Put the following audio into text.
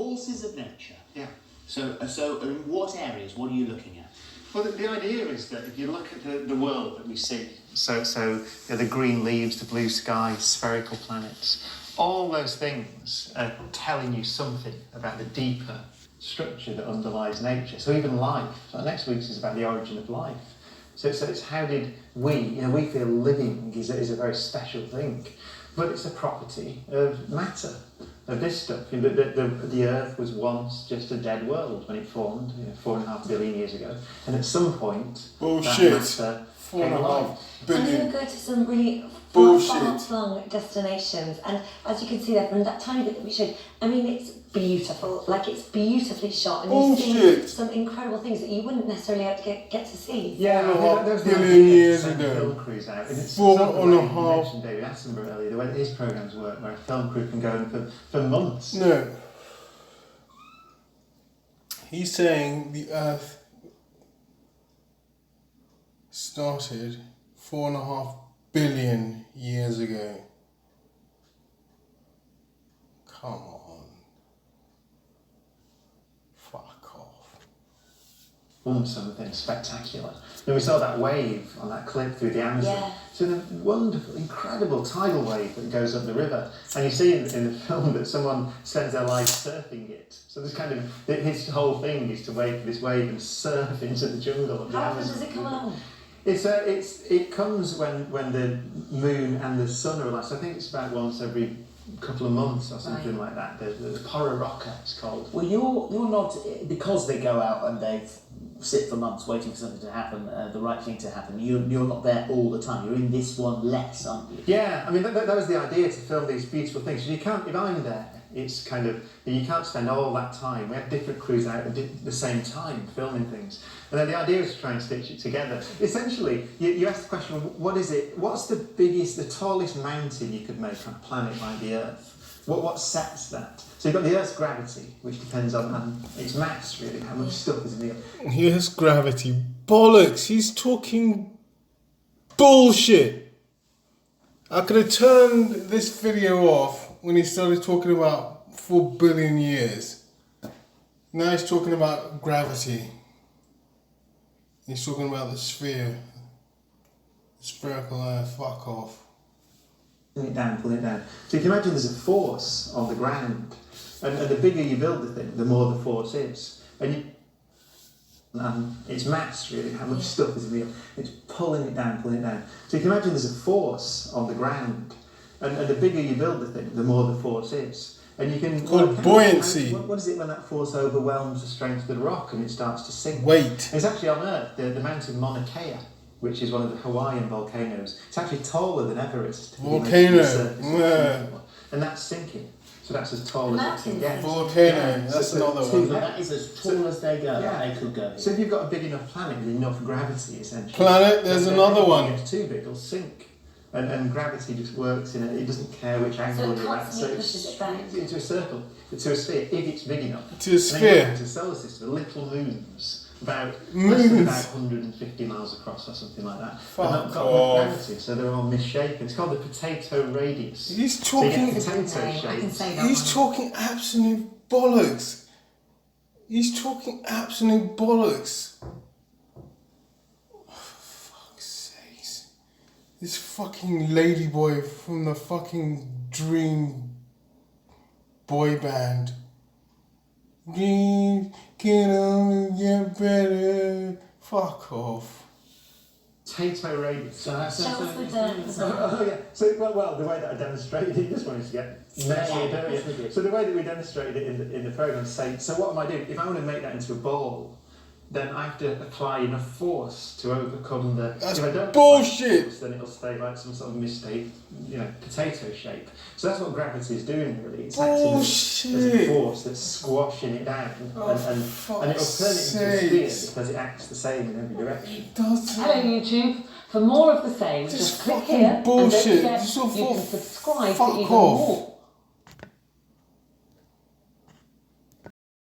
Forces of nature. Yeah. So in what areas? What are you looking at? Well, the idea is that if you look at the world that we see, so the green leaves, the blue sky, spherical planets, all those things are telling you something about the deeper structure that underlies nature. So even life. So next week's is about the origin of life. So it's how did we feel living is a very special thing, but it's a property of matter, of this stuff. The Earth was once just a dead world when it formed, 4.5 billion years ago, and at some point, bullshit. That matter came alive. And you would go to some really far-flung destinations, and as you can see there from that tiny bit that we showed, I mean, it's beautiful. Like, it's beautifully shot, and you see some incredible things that you wouldn't necessarily have to get to see. Yeah, there was billion years ago. Film crews out. And it's 4.5. You mentioned David Attenborough earlier, the way that his programmes work, where a film crew can go in for months. No. He's saying the Earth started 4.5 billion years ago. Come on. Fuck off. Something spectacular. And we saw that wave on that clip through the Amazon. Yeah. It's a wonderful, incredible tidal wave that goes up the river. And you see in the film that someone spends their life surfing it. So there's kind of, his whole thing is to wait for this wave and surf into the jungle of the How often Amazon. does it come along? It comes when the moon and the sun are aligned. So I think it's about once every couple of months or something like that. The Pororoca, it's called. Well, you're not, because they go out and they sit for months waiting for something to happen, the right thing to happen. You're not there all the time. You're in this one less, aren't you? Yeah, I mean that was the idea, to film these beautiful things. You can't, if I'm there, it's kind of, you can't spend all that time. We had different crews out at the same time filming things. And then the idea is to try and stitch it together. Essentially, you ask the question, what is it? What's the tallest mountain you could make on a planet like the Earth? What sets that? So you've got the Earth's gravity, which depends on its mass, really, how much stuff is in the Earth. Yes, gravity. Bollocks. He's talking bullshit. I could have turned this video off when he started talking about 4 billion years. Now he's talking about gravity. He's talking about the sphere. The spherical Earth. Fuck off. Pulling it down. So you can imagine there's a force on the ground. And the bigger you build the thing, the more the force is. And its mass, really, how much stuff is in the Earth. It's pulling it down. So you can imagine there's a force on the ground. And the bigger you build the thing, the more the force is. And you can... Called buoyancy. What is it when that force overwhelms the strength of the rock and it starts to sink? Weight. It's actually on Earth, the mountain Mauna Kea, which is one of the Hawaiian volcanoes. It's actually taller than Everest. Volcano. And that's sinking. So that's as tall as it can get. Volcano. That's another one. So that is as tall as they go. Yeah. They could go. So if you've got a big enough planet with enough gravity, essentially. Planet, there's another one. If it gets too big, it'll sink. And gravity just works in it doesn't care which angle you're at. So pushes it back. Into a circle, to a sphere, if it's big enough. To a sphere. And then to the solar system, little moons, less than about 150 miles across or something like that. Fuck and they've got off. gravity, so they're all misshapen. It's called the potato radius. He's So you talking. get potato I can shapes. say that He's one. talking absolute bollocks. He's talking absolute bollocks. Oh, for fuck's sakes. This fucking ladyboy from the fucking Dream boy band. Dreams can only get better. Fuck off. Potato radius. So that's Shells with the... Oh yeah. So well, the way that I demonstrated it, you just wanted to get messy, don't you? So the way that we demonstrated it in the program, say, so what am I doing? If I want to make that into a ball, then I have to apply enough force to overcome the. That's if I don't bullshit. Force, then it'll stay like some sort of mistake, potato shape. So that's what gravity is doing, really. It's acting as a force that's squashing it down, and it'll turn it into a sphere because it acts the same in every direction. Hello YouTube. For more of the same, just click here bullshit. and don't forget This is all you can for subscribe fuck to even off. more